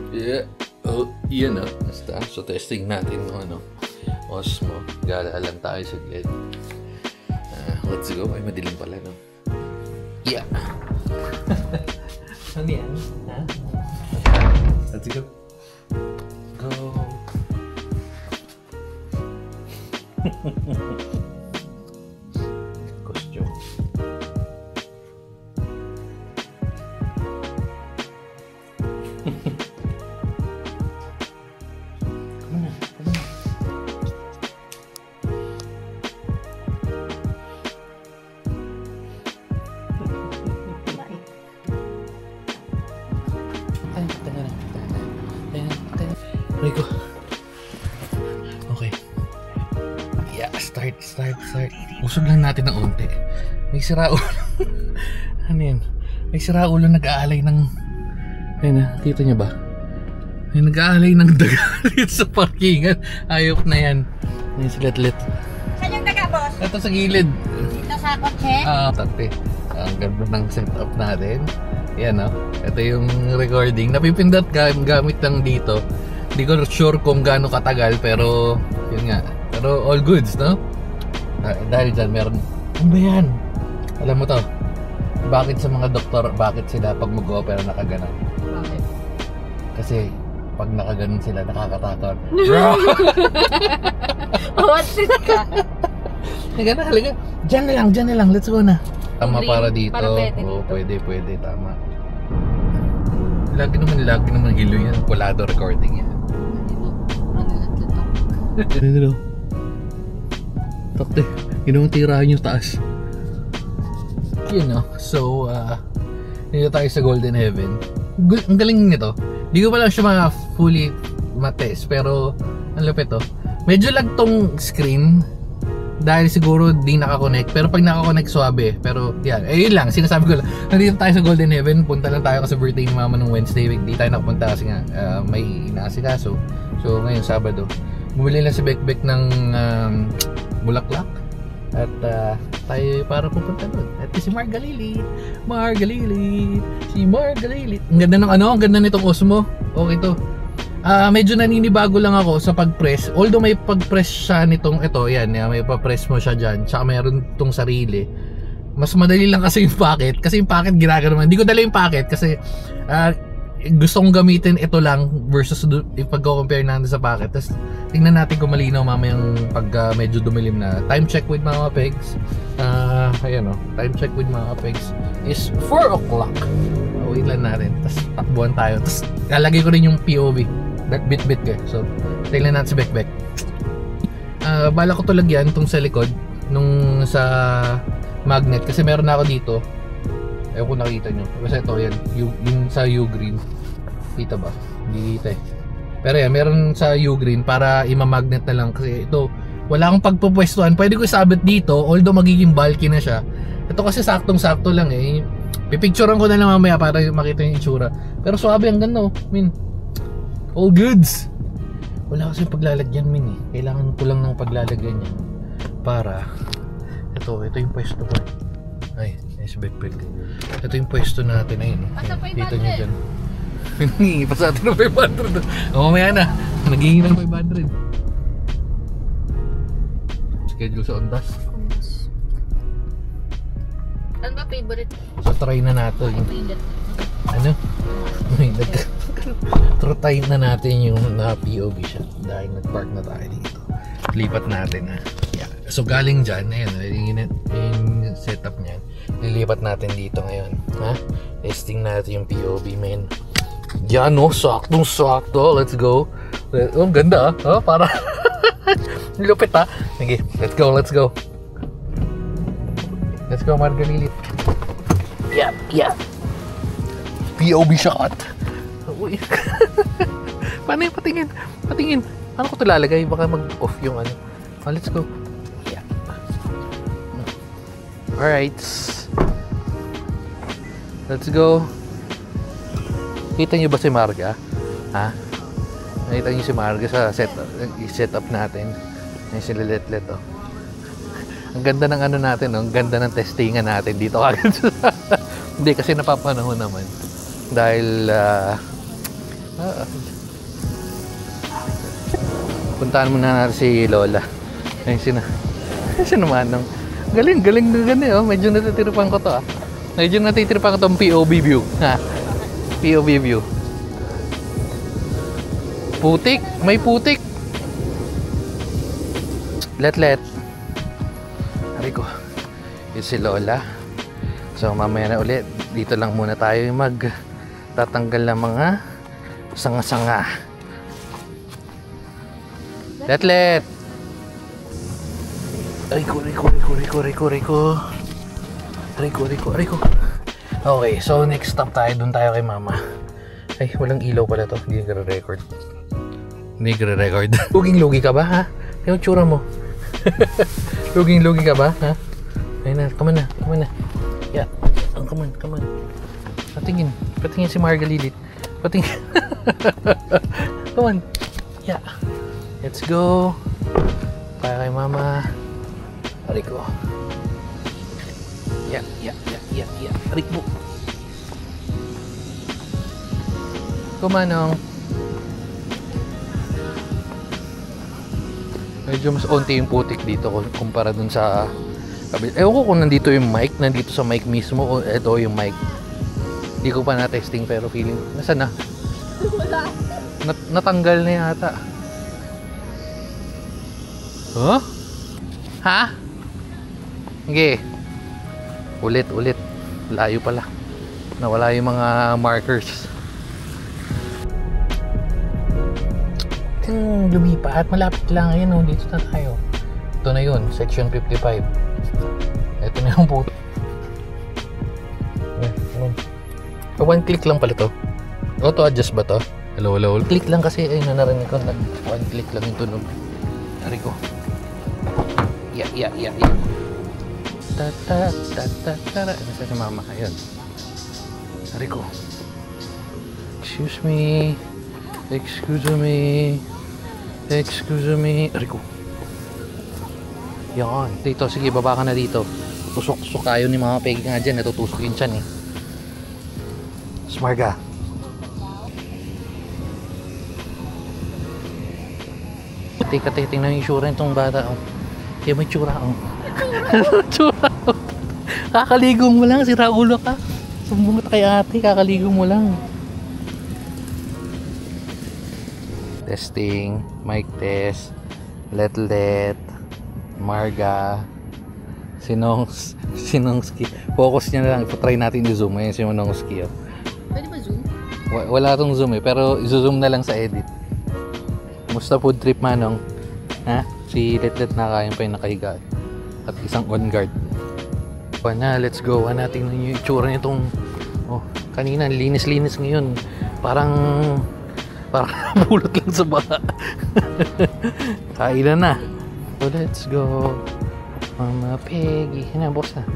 Yeah. Oh, yan na. Basta. So, testing natin ng ano. Osmo. Gala lang tayo saglit. Let's go. Ay, madilim pala, no? Yeah. Ano yan? Ha? Let's go. Go. Costume. Rico. Okay. Yeah, start. Usog lang natin ng unti. May siraulo. Ano yan? May siraulo nag-aalay ng... Ayun na, kita nyo ba? May nag-aalay ng dagalit sa parkingan. Ayok na yan. May silat-lit. Saan yung daga, boss? Ito sa gilid. Dito sa kotse? Tate. Ang ganda ng setup natin. Yan o. Ito yung recording. Napipindot gamit lang dito. Hindi ko sure kung gaano katagal pero yun nga. Pero all goods, no? Dahil dyan meron. Ano ba yan? Alam mo to? Bakit sa mga doktor, bakit sila pag mag-opera nakaganon? Bakit? Kasi pag nakaganon sila nakakatakot. What sila ka? Halika. Diyan na lang. Let's go na. Tama Green, para dito. para pwede Oo, dito. pwede. Tama. Lagi naman hilo yan. Pulado recording yan. Ano? Takte. Yun ang tirahan yung taas. You know, so dito tayo sa Golden Heaven. Ang galing nito. Hindi ko pa lang siya fully matest pero ang lapit to. Medyo lag tong screen dahil siguro di nakakonect pero pag nakakonect swabe. Pero yan, yun lang, sinasabi ko lang. Nandito tayo sa Golden Heaven. Punta lang tayo kasi birthday ni mama nung Wednesday. Di tayo nakapunta kasi nga may inaasikaso. So ngayon Sabado bumili lang si Bekbek ng bulaklak at tayo para pupunta doon. At si Margalilit. Ang ganda ng ang ganda nitong Osmo. Okay to. Medyo naninibago lang ako sa pag-press. Although may pag-press siya nitong ito, yan, may pa-press mo siya diyan. Tsaka mayroon tong sarili. Mas madali lang kasi yung packet. Kasi yung packet ginagano man. Hindi ko dala yung packet kasi gusto kong gamitin ito lang versus ipag-compare natin sa packet. Tapos tingnan natin kung malinaw mamayang pag medyo dumilim na. Time check with Mama Pegs. Ayan o. Time check with Mama Pegs is 4 o'clock. Wait lang natin. Tapos takbuhan tayo. Tapos lalagay ko rin yung POV. Bit-bit ko. So tingnan natin si Bekbek. Bala ko to lagyan itong sa likod nung sa magnet. Kasi meron na ako dito. Ewan ko nakita nyo. Kasi ito yan. Yung sa U-Green. Kita ba? Hindi kita eh. Pero yan, meron sa U-Green para imamagnet na lang. Kasi ito, wala akong pagpupwestuhan. Pwede ko isabit dito. Although magiging bulky na siya. Ito kasi saktong-sakto lang eh. Pipicturean ko na lang mamaya para makita yung itsura. Pero suabe ang ganda oh. All goods. Wala kasi paglalagyan eh. Kailangan ko lang ng paglalagyan niya. Para ito yung pwesto ko eh. Ay, nice backpack. Ito yung pwesto natin ayun. Dito nyo dyan. Nangingi pa sa atin ng 500. Mamaya na. Naghingi ng 500. Schedule sa Ondas. Ano ba favorite? So try na natin. Ano? Try na natin yung POV siya. Dahil nag-park na tayo dito. Lipat natin ha. Yeah. So galing dyan, ayun, yung setup niyan. Lilipat natin dito ngayon. Ha? Testing natin yung POV, men. Yan o, saktong-sakto. Let's go. Oh, ganda ha. Para lupit ha. Sige, let's go. Let's go, Margalilit. Yeah. POV shot. Uy. Paano yung patingin? Paano ko ito lalagay? Baka mag-off yung ano. Let's go. Yeah. Alright. Let's go. Kita nyo ba si Marga? Ha? Nakita nyo si Marga sa setup natin. Yung sililet-let oh. Ang ganda ng ano natin, oh. Ang ganda ng testingan natin dito kagad. Hindi kasi napapanahon naman. Dahil Ah. Puntahan muna natin si Lola. Ayun si Manong. Galing na gani oh. Medyo natitiripan ko to ah. Medyo natitiripan ko tong POV view. Ha? POV view. Putik, may putik. Let. Hari ko. Yun si Lola. So mamaya na ulit. Dito lang muna tayo tatanggal ng mga sanga-sanga. Let. Riko. Okay, so next stop tayo. Doon tayo kay mama. Ay, walang ilaw pala to. Hindi nagre-record. Luging-lugi ka ba, ha? Yung tsura mo. Luging-lugi ka ba, ha? Ayun na, come on na. Yeah. Oh, come on. Patingin si Margalilit. Patingin. Come on. Yeah. Let's go. Para kay mama. Riko. Yeah. Riko. Kumanong. Medyo mas onti yung putik dito kumpara dun sa ewan ko kung nandito sa mic mismo o ito yung mic. Hindi ko pa na-testing pero feeling nasaan na? Wala. Natanggal na yata. Huh? Ha? Okay. Ulit. Layo pala. Nawala yung mga markers. Lumipat, malapit lang. Ayan o, dito na tayo. Ito na yun, section 55. Ito na yung puto. One click lang pala to. Auto adjust ba to? Hello. Click lang kasi, ay narinig ko. One click lang yung tunog. Dari ko. Yeah. Tara. Nasa si mama. Ayun. Dari ko. Excuse me. Rico. Yan. Dito, sige, baba ka na dito. Tusok-tusok tayo ni mga pegi nga dyan. Natutusok yun dyan eh. Smart ka. Tingnan yung itsura nitong bata. Kaya may tsura. Kakaligo mo lang. Sira ulo ka. Sumbong ka kay ate. Kakaligo mo lang. Testing, mic test, let, Marga, Sinongski. Focus niya na lang, ipatry natin i-zoom. Ayan si Sinongski. Pwede ba zoom? Wala tong zoom eh, pero i-zoom na lang sa edit. Musta food trip, Manong? Ha? Si Let na kaya pa yung nakahiga. At isang on guard. Na, let's go. Natin yung itsura nitong kanina, linis-linis ngayon. Parang bulot lang sa baka. Kailan na. So let's go. Mama Peggy. Yan, boss na.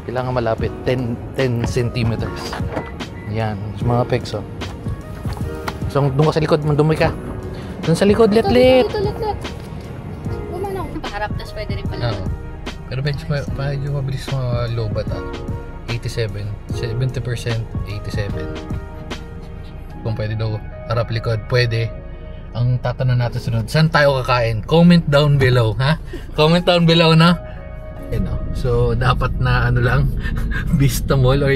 Kailangan malapit. 10 centimeters. Yan. Sa mga pegs, oh. So doon ka sa likod. Mandumay ka. Doon sa likod. Let. Ito, let. Kumanong. Paharap, tas pwede rin pala. Pero medyo mabilis mga lobat, 87. 70%, 87. Kung pwede daw harap likod, pwede. Ang tatanong natin sunod, saan tayo kakain? Comment down below, ha? Comment down below na. So dapat na Vista Mall or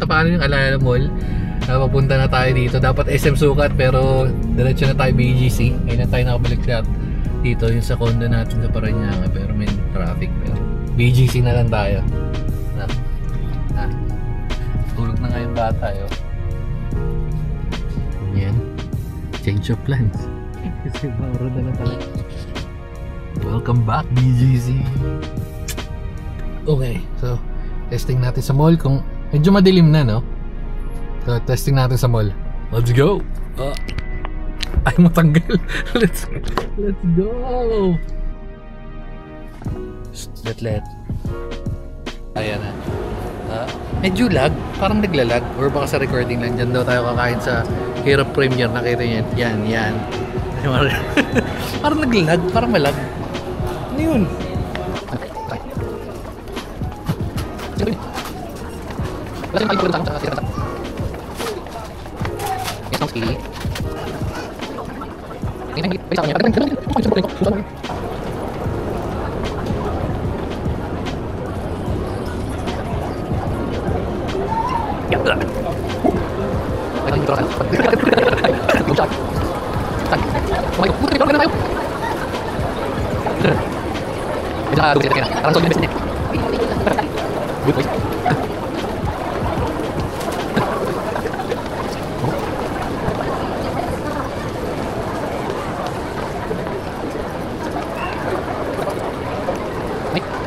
paano yung Alala Mall. Papunta na tayo dito. Dapat SM Sukat pero diretso na tayo BGC. Ngayon na tayo nakabalik dito yung sa condo natin sa Parañaque pero may traffic pero BGC na lang tayo. Tulog na ngayon bata yo. Yan. Change of plans. Kasi mauro na lang talaga. Welcome back, BGC. Okay, so testing natin sa mall kung medyo madilim na, no? So testing natin sa mall. Let's go! Ay, matanggal. Let's go! Let. Ayan na. Medyo lag, parang naglalag or baka sa recording lang. Diyan daw tayo kakain sa Hirap Premier, nakita niyan. Yan. Parang naglalag, parang malag. Ano yun? Ski. Ini sa kanya. Ay, dito ka. Bucak. Tak. Oh my God, putri, tayo. Bisa dulu kita kena. Sekarang soal bisnisnya. Good boys.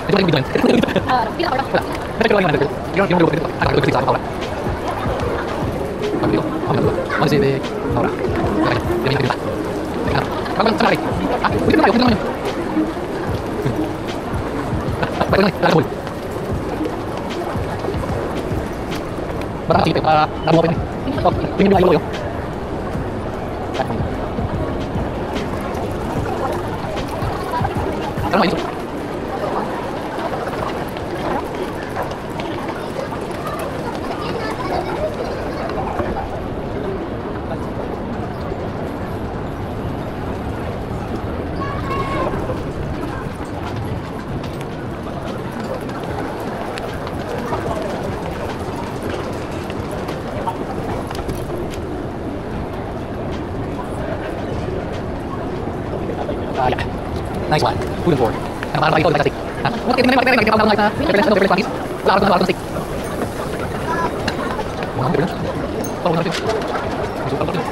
Itu lagi biduan. Bila orang. Kita coba lagi mana? Kita dulu kita akan dulu kita sama. Ambil. Masih di orang. Ini kita. Kamu sama lagi. Ah, kita mau kita mau. Balik lagi, lagi boleh. Barang kita taruh apa ini? Oh, ini dulu ayo. Taruh itu. Yeah. Nice one. Good and forward. Ano ba ito? Fantastic. Okay, tingnan natin kita pang like. Reference pangis. Laro stick. Wow, good. Tawag natin. Masuk natin.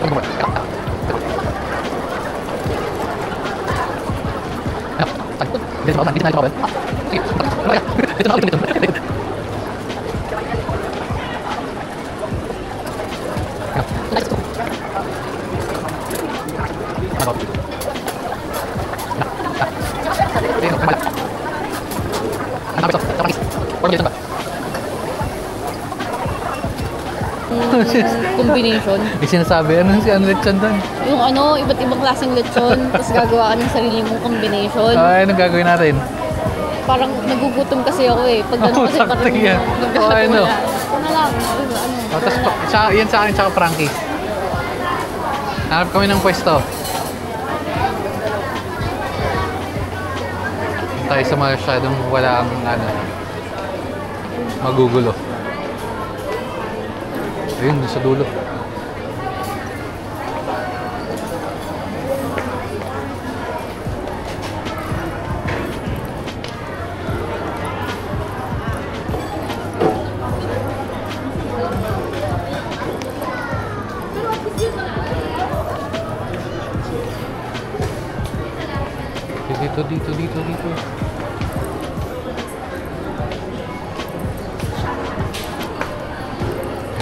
Tama ba? Ya, takut. Dia mau mandi naik mobil. Itu mau gitu. Let's go. Combination. May sinasabi, ano si lechon doon? Yung ano, iba't ibang klaseng lechon, tapos gagawa ka ng sarili mong combination. Ay, anong gagawin natin? Parang nagugutom kasi ako eh. Pag gano'n kasi parang sakto yan. Ano? Ano lang, ano. Tapos, yan sa akin, tsaka Frankie. Hanap kami ng pwesto. Tayo sa masyadong walang ano, magugulo. Ayun, sa dulo. Dito.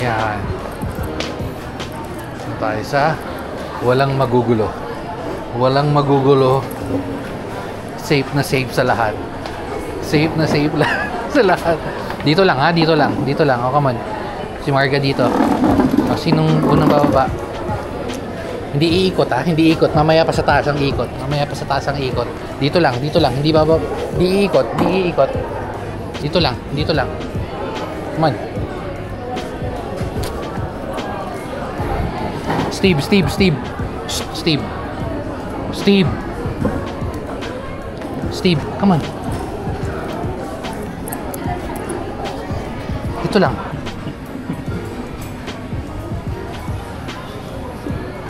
Yan. Tayo sa walang magugulo. Walang magugulo. Safe na safe sa lahat. Safe na safe sa lahat. Dito lang ha, dito lang. Oh, come on. Si Marga dito. O, sinong unang bababa? Hindi iikot ha, hindi iikot. Mamaya pa sa taas ang ikot. Dito lang. Hindi bababa. Hindi iikot. Dito lang. Come on. Steve, come on. Dito lang.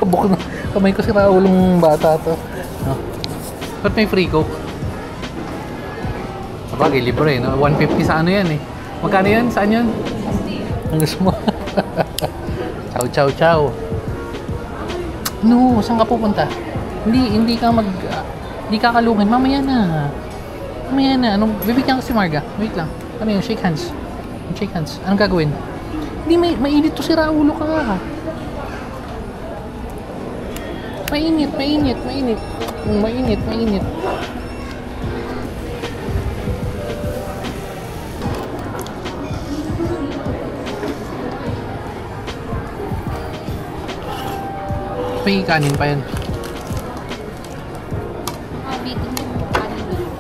Kabuk na. Kamay ko si Raulong bata to. No. Ba't may free coke? Sabagay, libre, no? 150 sa ano yan eh. Magkano yan? Saan yan? Ang gusto mo? Ciao. No, saan ka pupunta? Hindi ka kalungin. Mamaya na. Anong, bibigyan ko si Marga. Wait lang. Ano yun? Shake hands. Anong gagawin? Hindi, mainit to si Raulo ka. Mainit. Mainit. May kanin pa yan. Bitin yung kanin.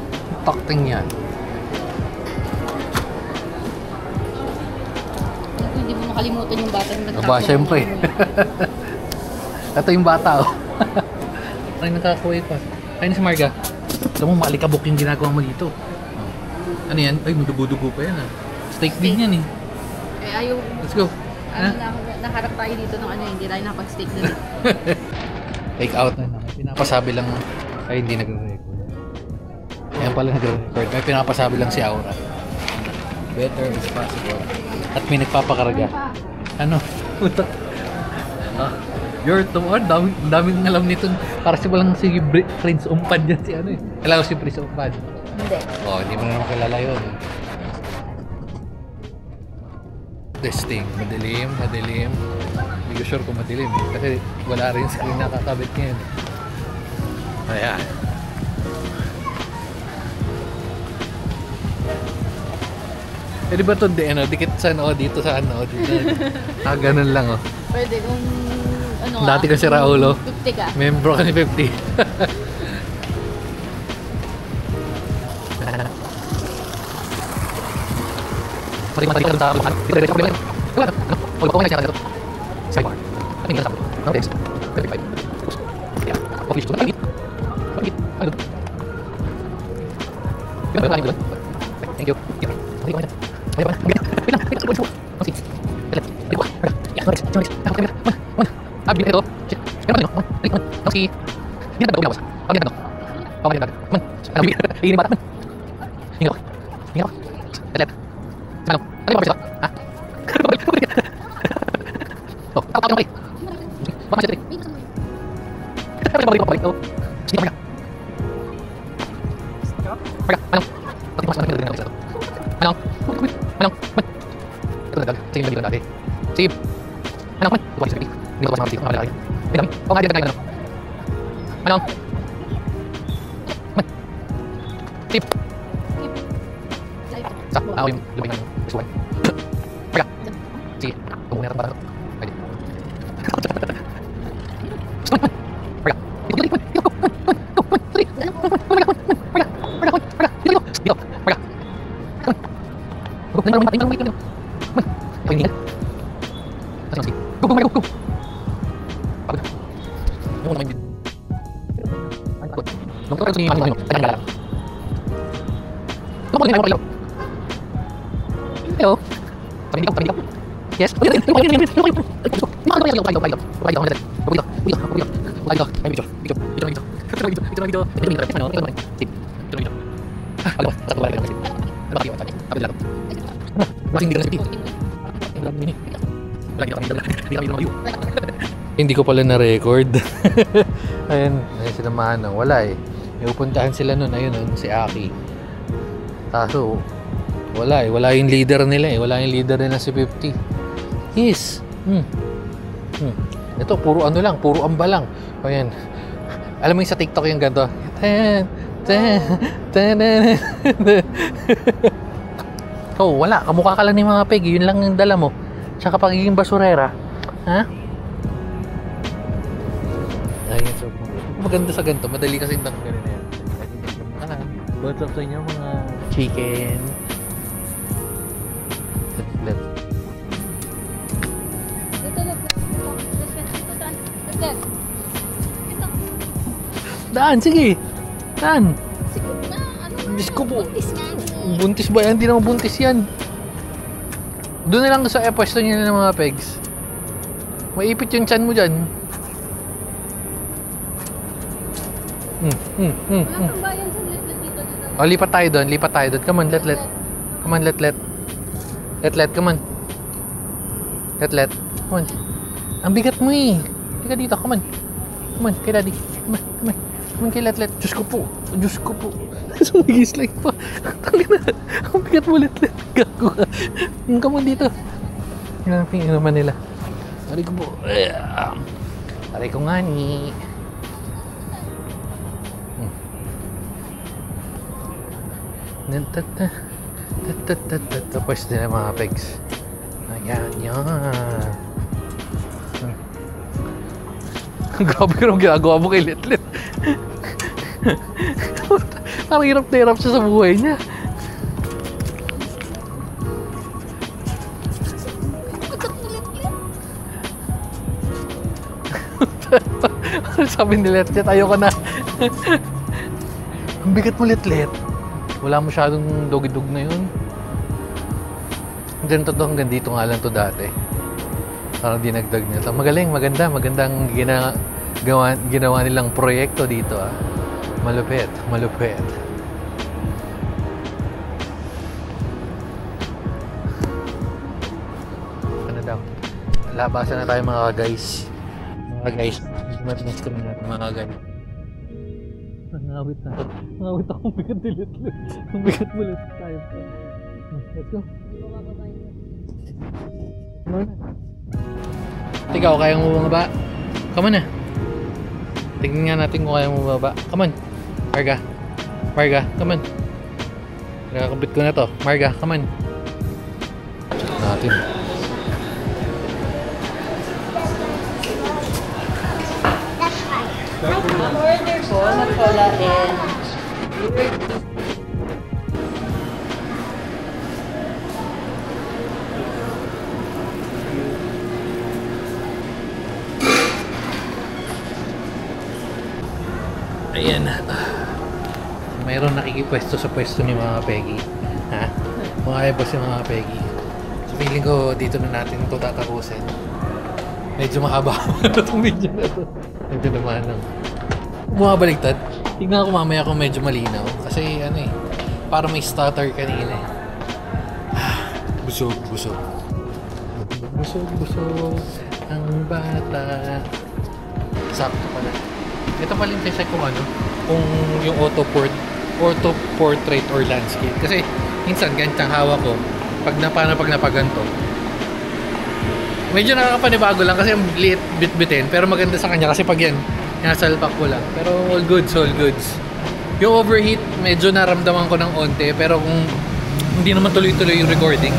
Takting yan. mo makalimutan yung bata na Aba, syempre. Ito yung bata, oh. Ay, nakakuha pa. Ay, si Marga. Ito mo, maalikabok yung ginagawa mo dito. Ano yan? Ay, madugo-dugo pa yan, ah. Steak din yan, eh. Eh, ayaw. Let's go. Ano lang, naharap tayo dito ng ano, hindi tayo nakapag-steak na rin. Take out na lang. Pinapasabi lang. Ay, hindi nagre-record. Ayan pala nagre-record. May pinapasabi lang si Aura. Better is possible. At may nagpapakarga. Ano? You're too old. Daming alam nito. Para si walang si Prince Umpad dyan si ano eh. Kailangan si Prince Umpad. Hindi. Oh, hindi mo na naman kilala yun. Testing. Madilim, madilim. Hindi ko sure kung madilim eh. Kasi wala rin screen na kakabit ngayon. Ayan. Eh di ba ito dikit sa ano, dito sa ano, dito. Ganun lang oh. Pwede kung ano ka. Dati ka si Raulo. 50 ka. Membro ka ni 50. Mati ka sa bukan. Dire-diretso ko lang. Wala. Ano? Ko na siya dito. Sidebar. Ano yung sabi? Now next. 35. Yeah. Office to. Bakit? Ano? Thank you. Mati ka na. Ayan ba? Wait lang. Okay. Let's. Dito. Yeah, next. Abi ito. Shit. Pero ano? Si. Hindi na daw lawas. Pag yan daw. Pag yan daw. Man. Abi. Ini ba? Ingat. Ingat. Let's. Ano? Ano yung pabisa? Ha? Oh, ako yung mali. Baka siya trik. Ano yung mali? Oh. Sige, Marga. Marga, ano? Pati mas ano yung ito? Ano? Ano? Man. Ito na dag. Sige, hindi ko dati. Sige. Ano? Man. Ito ba yung sabi? Hindi ko ba sama dito? May dami. Oo nga, dito na ano? Ano? Man. Sige. Sa, ako yung lumay ng suwan. Marga. Sige. Tumunin natin para. Pwede. Marga. Dito, dito, dito. Go. Dali. Marga. Marga. Marga. Marga. Dito, dito. Marga. Go. Tingnan mo. Man. Ako yung sige. Go, go, Marga. Go. Pagod. Yung naman din. Pagod. Nung ito yung ano. Kanya nga lang. Nung mo din ako. Hello. Pamilya ko. Yes. Hindi ko pala na-record. Ayun, sila Manang. Wala eh. May upuntahan sila nun. Ayun, si Aki. Kaso, wala eh. Wala yung leader nila eh. Wala yung leader nila si 50. Yes. Ito, puro ano lang. Puro amba lang. O yan. Alam mo yung sa TikTok yung ganito. Oh, wala. Kamukha ka lang ni mga peg. Yun lang yung dala mo. Tsaka pagiging basurera. Ha? Ayun. So, maganda sa ganito. Madali kasi yung tanggalin na yan. What's up sa inyo mga chicken? Let's. Daan, sige. Daan. Diyos ko po. Buntis ba yan? Hindi naman buntis yan. Doon na lang sa pwesto niya ng mga pegs. Maipit yung chan mo dyan. Oh, lipat tayo doon. Come on, let. Come on, let. Come on. Let. Come on. Ang bigat mo eh. Tika dito, come on. Come on, kay daddy. Come on, kay let. Diyos ko po. Sumigis-like pa. Ang bigat mo, let. Gago ka. Come on dito. Hinapin naman nila. Aray ko po. Aray ko nga ni. Tapos nila mga pegs. Ayan, yan. Grabe ka nung ginagawa mo kay Letlet. Parang hirap na hirap siya sa buhay niya. Sabi ni Letlet, ayoko na. Ang bigat mo, Letlet. Wala masyadong dog-dog na yun. Ganito to, hanggang dito nga lang to dati. Parang dinagdag nila. Magaling, magandang ginawa nilang proyekto dito ah. Malupit. Ano daw? Labasan na tayo mga guys. Matinis kami natin mga guys. Nangawit ako, bigat ulit. Ang bigat ulit tayo. Let's go. Ikaw, kaya mo bumaba? Come on na. Tingnan nga natin kung kaya mo bumaba. Come on. Marga, come on. Nakakabit ko na to. Marga, come on. Check natin. Order po na cola and Ayan. Mayroon nakikipwesto sa pwesto ni mga Peggy. Ha? Mga ba si mga Peggy? So feeling ko dito na natin ito tatapusin. Medyo mahaba na itong video na ito. Medyo naman lang. Bumabaligtad. Tignan ko mamaya kung medyo malinaw. Kasi ano eh, para may stutter kanina eh. Busog. Busog ang bata. Sakto pala. Ito pala yung test kung ano, kung yung auto portrait or landscape. Kasi minsan ganitang hawak ko, pag napaganto. Medyo nakakapanibago lang kasi ang liit bit-bitin, pero maganda sa kanya kasi pag yan, nasalpak ko lang. Pero all goods. Yung overheat, medyo naramdaman ko ng onte, pero kung hindi naman tuloy-tuloy yung recording,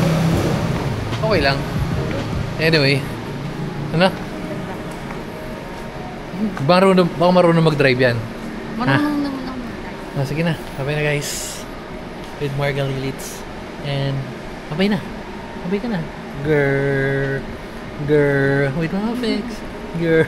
okay lang. Anyway, ano? Baka marunong mag-drive yan. marunong naman ako mag-drive. Sige na, babay na guys. With Marga Lilits. And babay ka na. Girl, with mga pics. Girl.